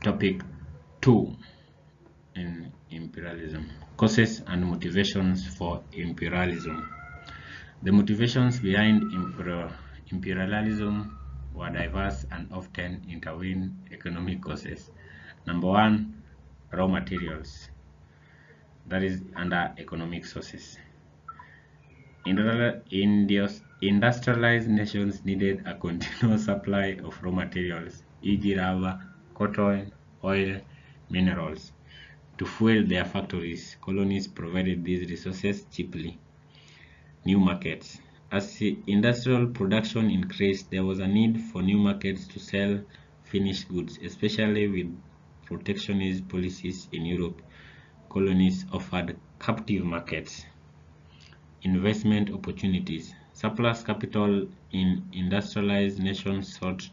Topic 2 in imperialism: causes and motivations for imperialism. The motivations behind imperialism were diverse and often intertwined economic causes. Number one, raw materials, that is under economic sources. Industrialized nations needed a continuous supply of raw materials, e.g. rubber, cotton, oil, minerals. To fuel their factories, colonies provided these resources cheaply. New markets. As the industrial production increased, there was a need for new markets to sell finished goods, especially with protectionist policies in Europe. Colonies offered captive markets. Investment opportunities. Surplus capital in industrialized nations sought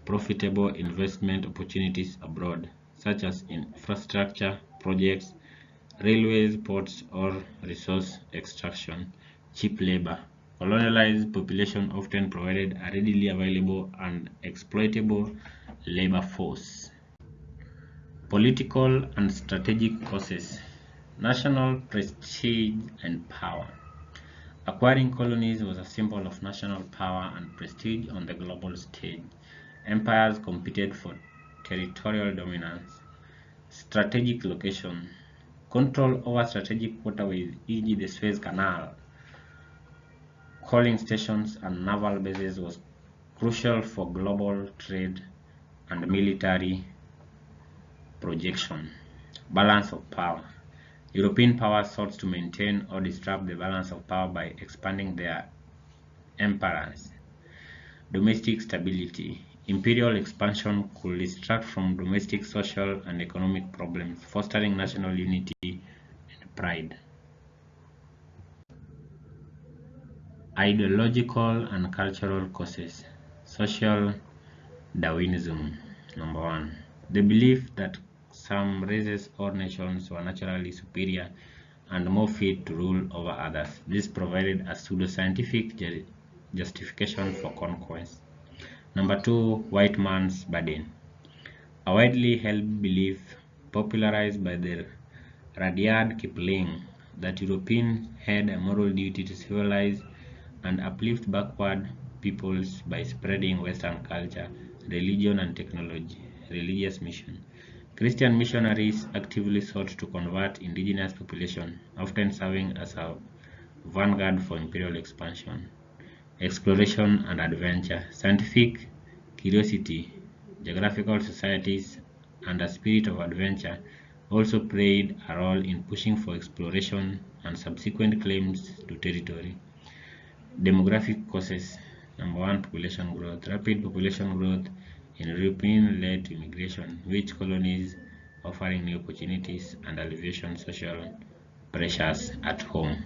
profitable investment opportunities abroad, such as infrastructure projects, railways, ports, or resource extraction. Cheap labor. Colonialized population often provided a readily available and exploitable labor force. Political and strategic causes. National prestige and power. Acquiring colonies was a symbol of national power and prestige on the global stage. Empires competed for territorial dominance. Strategic location. Control over strategic waterways, e.g. the Suez Canal, coaling stations, and naval bases was crucial for global trade and military projection. Balance of power. European powers sought to maintain or disrupt the balance of power by expanding their empires. Domestic stability. Imperial expansion could distract from domestic social and economic problems, fostering national unity and pride. Ideological and cultural causes. Social Darwinism. Number one, the belief that some races or nations were naturally superior and more fit to rule over others. This provided a pseudoscientific justification for conquest. Number two, white man's burden. A widely held belief popularized by the Rudyard Kipling that Europeans had a moral duty to civilize and uplift backward peoples by spreading Western culture, religion, and technology. Religious mission. Christian missionaries actively sought to convert indigenous population, often serving as a vanguard for imperial expansion. Exploration and adventure. Scientific curiosity, geographical societies, and a spirit of adventure also played a role in pushing for exploration and subsequent claims to territory. Demographic causes. Number one, population growth. Rapid population growth in European led to immigration, which colonies offering new opportunities and alleviation social pressures at home.